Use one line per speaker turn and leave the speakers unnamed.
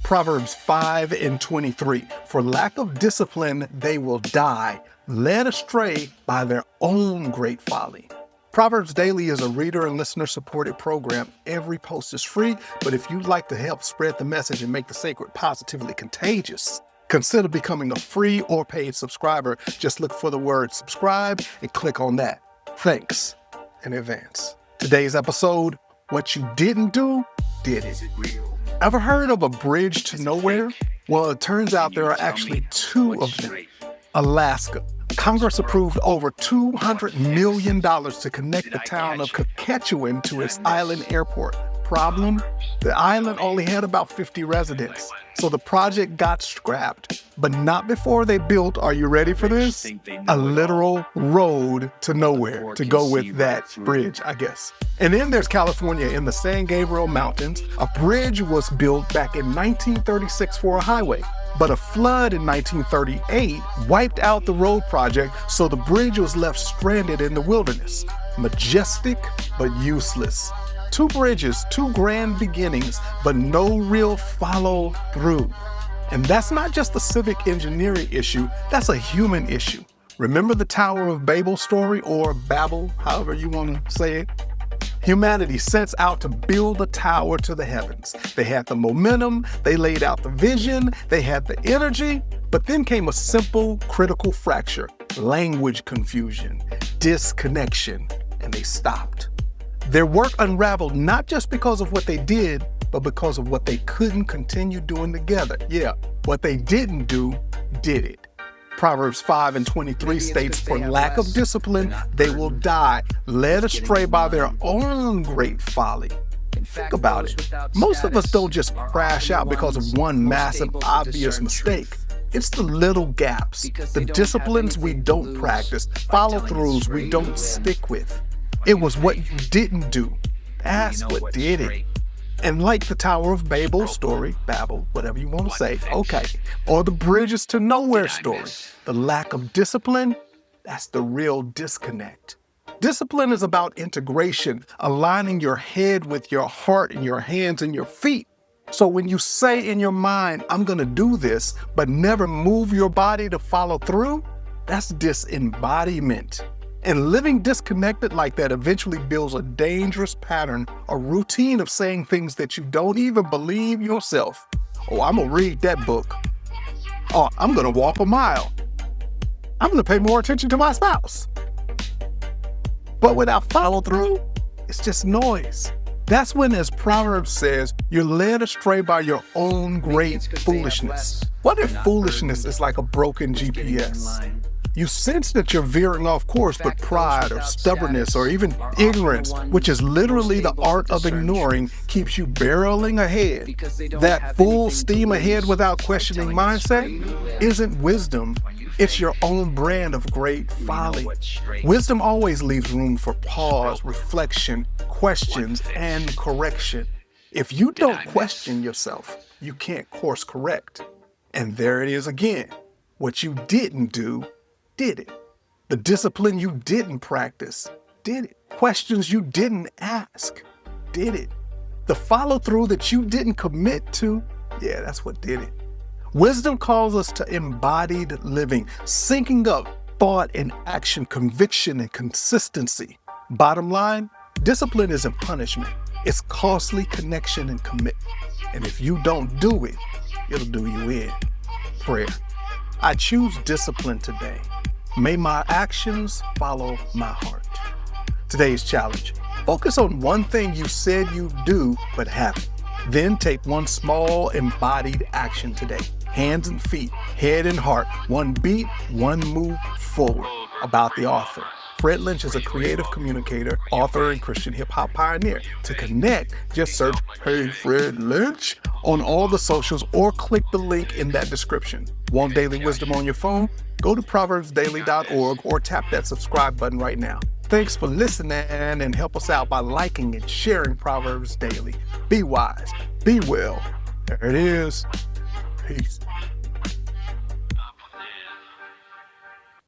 Proverbs 5:23. For lack of discipline, they will die, led astray by their own great folly. Proverbs Daily is a reader and listener supported program. Every post is free, but if you'd like to help spread the message and make the sacred positively contagious, consider becoming a free or paid subscriber. Just look for the word subscribe and click on that. Thanks in advance. Today's episode, what you didn't do, did it. Ever heard of a bridge to nowhere? Well, it turns out there are actually two of them. Alaska. Congress approved over $200 million to connect the town of Saskatchewan to its island airport. Problem? The island only had about 50 residents, so the project got scrapped. But not before they built, are you ready for this? A literal road to nowhere to go with that bridge, I guess. And then there's California in the San Gabriel Mountains. A bridge was built back in 1936 for a highway. But a flood in 1938 wiped out the road project, so the bridge was left stranded in the wilderness. Majestic, but useless. Two bridges, two grand beginnings, but no real follow through. And that's not just a civic engineering issue, that's a human issue. Remember the Tower of Babel story, or Babel, however you want to say it? Humanity sets out to build a tower to the heavens. They had the momentum, they laid out the vision, they had the energy, but then came a simple critical fracture, language confusion, disconnection, and they stopped. Their work unraveled not just because of what they did, but because of what they couldn't continue doing together. Yeah, what they didn't do, did it. Proverbs 5:23 states, for lack of discipline, they will die, led astray by their own great folly. Think about it. Most of us don't just crash out because of one massive, obvious mistake. It's the little gaps, the disciplines we don't practice, follow-throughs we don't stick with. It was what you didn't do. That's what did it. And like the Tower of Babel story, Babel, whatever you want to say, okay, or the bridges to nowhere story, the lack of discipline, that's the real disconnect. Discipline is about integration, aligning your head with your heart and your hands and your feet. So when you say in your mind, I'm going to do this, but never move your body to follow through, that's disembodiment. And living disconnected like that eventually builds a dangerous pattern, a routine of saying things that you don't even believe yourself. Oh, I'm gonna read that book. Oh, I'm gonna walk a mile. I'm gonna pay more attention to my spouse. But without follow through, it's just noise. That's when, as Proverbs says, you're led astray by your own great foolishness. What if foolishness is like a broken GPS? You sense that you're veering off course, but pride or stubbornness or even ignorance, which is literally the art of ignoring, keeps you barreling ahead. That full steam ahead without questioning mindset isn't wisdom. It's your own brand of great folly. Wisdom always leaves room for pause, reflection, questions, and correction. If you don't question yourself, you can't course correct. And there it is again. What you didn't do, did it. The discipline you didn't practice, did it. Questions you didn't ask, did it. The follow through that you didn't commit to, yeah, that's what did it. Wisdom calls us to embodied living, syncing up thought and action, conviction and consistency. Bottom line, discipline isn't punishment. It's costly connection and commitment. And if you don't do it, it'll do you in. Prayer. I choose discipline today. May my actions follow my heart. Today's challenge. Focus on one thing you said you'd do but haven't. Then take one small embodied action today. Hands and feet, head and heart, one beat, one move forward. About the author. Fred Lynch is a creative communicator, author, and Christian hip-hop pioneer. To connect, just search Hey Fred Lynch on all the socials or click the link in that description. Want daily wisdom on your phone? Go to proverbsdaily.org or tap that subscribe button right now. Thanks for listening and help us out by liking and sharing Proverbs Daily. Be wise, be well. There it is. Peace.